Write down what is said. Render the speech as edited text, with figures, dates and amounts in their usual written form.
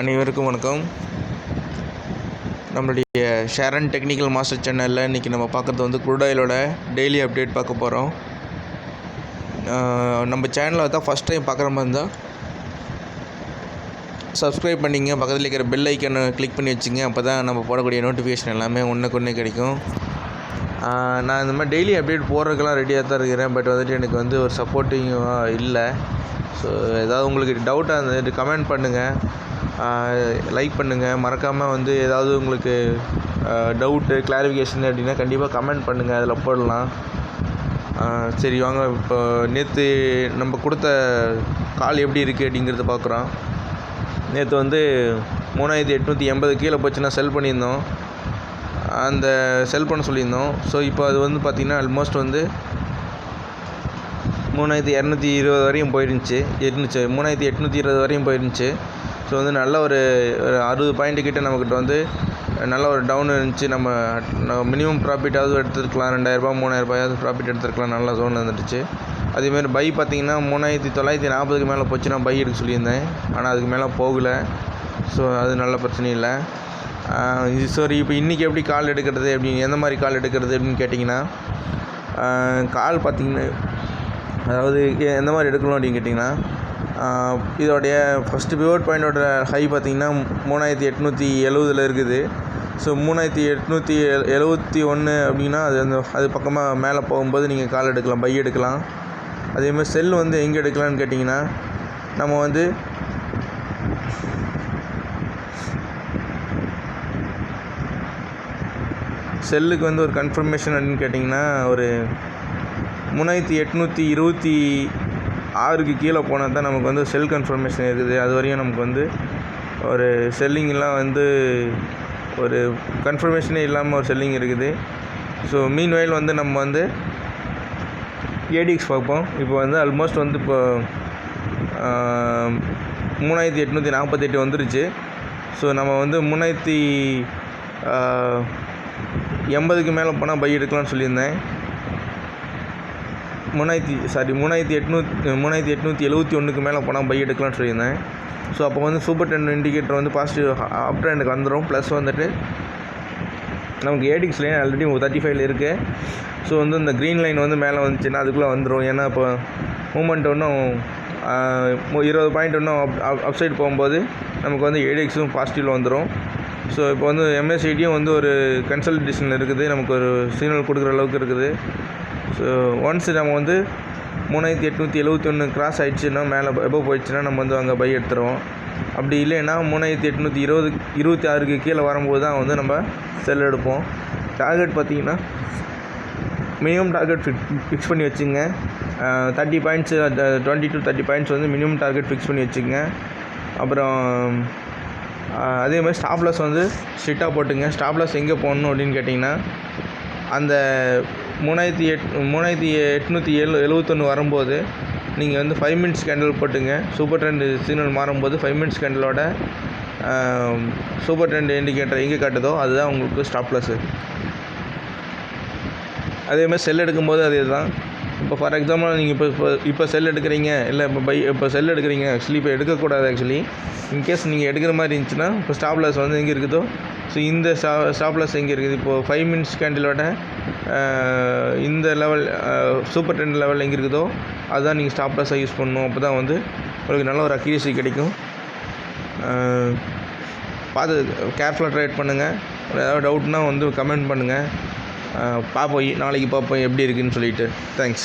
அனைவருக்கும் வணக்கம். நம்மளுடைய ஷேர் அண்ட் டெக்னிக்கல் மாஸ்டர் சேனலில் இன்றைக்கி நம்ம பார்க்குறது வந்து குரூடாயிலோட டெய்லி அப்டேட் பார்க்க போகிறோம். நம்ம சேனலில் தான் ஃபஸ்ட் டைம் பார்க்குற மாதிரி இருந்தால் சப்ஸ்கிரைப் பண்ணிங்க, பக்கத்தில் இருக்கிற பெல் ஐக்கனை கிளிக் பண்ணி வச்சுங்க. அப்போ தான் நம்ம போடக்கூடிய நோட்டிஃபிகேஷன் எல்லாமே ஒன்றுக்கு கிடைக்கும். நான் இந்த மாதிரி டெய்லி அப்டேட் போடுறதுக்கெல்லாம் ரெடியாக தான் இருக்கிறேன். பட் வந்துட்டு எனக்கு வந்து ஒரு சப்போர்ட்டிங்காக இல்லை. ஸோ ஏதாவது உங்களுக்கு டவுட்டாக இருந்தது கமெண்ட் பண்ணுங்கள், லைக் பண்ணுங்கள். மறக்காமல் வந்து ஏதாவது உங்களுக்கு டவுட்டு கிளாரிஃபிகேஷன் அப்படின்னா கண்டிப்பாக கமெண்ட் பண்ணுங்கள், அதில் போடலாம். சரி வாங்க, இப்போ நேற்று நம்ம கொடுத்த கால் எப்படி இருக்குது அப்படிங்கிறத பார்க்குறோம். நேற்று வந்து 3880 கீழே போச்சுன்னா செல் பண்ணியிருந்தோம், அந்த செல் பண்ண சொல்லியிருந்தோம். ஸோ இப்போ அது வந்து பார்த்திங்கன்னா ஆல்மோஸ்ட் வந்து 3220 வரையும் போயிருந்துச்சு 3820 வரையும் போயிருந்துச்சு. ஸோ வந்து நல்ல ஒரு 60 பாயிண்ட்டு கிட்டே நம்மக்கிட்ட வந்து நல்ல ஒரு டவுன் இருந்துச்சு. நம்ம மினிமம் ப்ராஃபிட்டாவது எடுத்துருக்கலாம், 2000 3000 ப்ராஃபிட் எடுத்துருக்கலாம். நல்லா ஜோன் வந்துடுச்சு. அதேமாதிரி பை பார்த்திங்கன்னா 3940 மேலே போச்சுன்னா பை எடுக்க சொல்லியிருந்தேன், ஆனால் அதுக்கு மேலே போகலை. ஸோ அது நல்ல பிரச்சனை இல்லை. சரி, இப்போ இன்றைக்கி எப்படி கால் எடுக்கிறது, அப்படின்னு எந்த மாதிரி கால் எடுக்கிறது அப்படின்னு கேட்டிங்கன்னா, கால் பார்த்திங்கன்னா அதாவது எந்த மாதிரி எடுக்கணும் அப்படின்னு கேட்டிங்கன்னா, இதோடைய ஃபஸ்ட்டு பிவோட் பாயிண்டோட ஹை பார்த்திங்கன்னா 3870 இருக்குது. ஸோ 3871 அப்படின்னா அது பக்கமாக மேலே போகும்போது நீங்கள் கால் எடுக்கலாம், பை எடுக்கலாம். அதேமாதிரி செல் வந்து எங்கே எடுக்கலான்னு கேட்டிங்கன்னா, நம்ம வந்து செல்லுக்கு வந்து ஒரு கன்ஃபர்மேஷன் அப்படின்னு கேட்டிங்கன்னா, ஒரு 3826க்கு கீழே போனால் தான் நமக்கு வந்து செல் கன்ஃபர்மேஷன் இருக்குது. அது வரையும் நமக்கு வந்து ஒரு செல்லிங்கெலாம் வந்து ஒரு கன்ஃபர்மேஷனே இல்லாமல் ஒரு செல்லிங் இருக்குது. ஸோ மீன் வயல் வந்து நம்ம வந்து ஏடிஎக்ஸ் பார்ப்போம். இப்போ வந்து ஆல்மோஸ்ட் வந்து இப்போ 3848 வந்துருச்சு. ஸோ நம்ம வந்து 3080க்கு மேலே போனால் பை எடுக்கலாம்னு சொல்லியிருந்தேன். 3871க்கு மேலே போனால் பை எடுக்கலாம்னு சொல்லியிருந்தேன். ஸோ அப்போ வந்து சூப்பர் ட்ரெண்ட் இண்டிகேட்டர் வந்து பாசிட்டிவ் அப் ட்ரெண்டுக்கு வந்துடும். ப்ளஸ் வந்துட்டு நமக்கு ஏடிஎக்ஸ் லைன் ஆல்ரெடி 35 இருக்குது. ஸோ வந்து இந்த க்ரீன் லைன் வந்து மேலே வந்துச்சுன்னா அதுக்குள்ளே வந்துடும். ஏன்னா இப்போ மூமெண்ட் இன்னும் 20 பாயிண்ட் இன்னும் அப் சைடு போகும்போது நமக்கு வந்து ஏடிஎக்ஸும் பாசிட்டிவில் வந்துடும். ஸோ இப்போ வந்து எம்எஸ்சிடியும் வந்து ஒரு கன்சல்டேஷன் இருக்குது, நமக்கு ஒரு சிக்னல் கொடுக்குற அளவுக்கு இருக்குது. ஸோ ஒன்ஸ் நம்ம வந்து 3871 கிராஸ் ஆகிடுச்சுன்னா, மேலே எப்போ போயிடுச்சுன்னா நம்ம வந்து அங்கே பை எடுத்துருவோம். அப்படி இல்லைன்னா 3826க்கு கீழே வரும்போது தான் வந்து நம்ம செல் எடுப்போம். டார்கெட் பார்த்திங்கன்னா மினிமம் டார்கெட் ஃபிக்ஸ் பண்ணி வச்சுங்க. 30 பாயிண்ட்ஸு 20 to 30 பாயிண்ட்ஸ் வந்து மினிமம் டார்கெட் ஃபிக்ஸ் பண்ணி வச்சுங்க. அப்புறம் அதே மாதிரி ஸ்டாப் லாஸ் வந்து ஸ்ட்ரிக்டாக போட்டுங்க. ஸ்டாப் லாஸ் எங்கே போடணும் அப்படின்னு கேட்டிங்கன்னா, அந்த 3871 வரும்போது நீங்கள் வந்து 5 மினிட்ஸ் கேண்டில் போட்டுங்க. சூப்பர் ட்ரெண்ட் சிக்னல் மாறும்போது 5 மினிட்ஸ் கேண்டிலோட சூப்பர் ட்ரெண்ட் இண்டிகேட்டர் எங்கே காட்டுதோ அதுதான் உங்களுக்கு ஸ்டாப் லாஸு. அதேமாதிரி செல் எடுக்கும்போது அதே தான். இப்போ ஃபார் எக்ஸாம்பிள் நீங்கள் இப்போ செல் எடுக்கிறீங்க, இல்லை இப்போ செல் எடுக்கிறீங்க. ஆக்சுவலி இப்போ எடுக்கக்கூடாது. ஆக்சுவலி இன்கேஸ் நீங்கள் எடுக்கிற மாதிரி இருந்துச்சுன்னா, இப்போ ஸ்டாப் லாஸ் வந்து எங்கே இருக்குதோ, ஸோ இந்த ஸ்டாப் லாஸ் எங்கே இருக்குது, இப்போது 5 மினிட்ஸ் கேண்டிலோட இந்த லெவல் சூப்பர் ட்ரெண்ட் லெவல் எங்கே இருக்குதோ அதுதான் நீங்கள் ஸ்டாப் லாஸாக யூஸ் பண்ணணும். அப்போ தான் வந்து உங்களுக்கு நல்ல ஒரு அக்யூரசி கிடைக்கும். பார்த்து கேர்ஃபுல்லாக ட்ரேட் பண்ணுங்கள். ஏதாவது டவுட்னால் வந்து கமெண்ட் பண்ணுங்கள். நாளைக்கு பார்ப்போம் எப்படி இருக்குதுன்னு சொல்லிவிட்டு. தேங்க்ஸ்.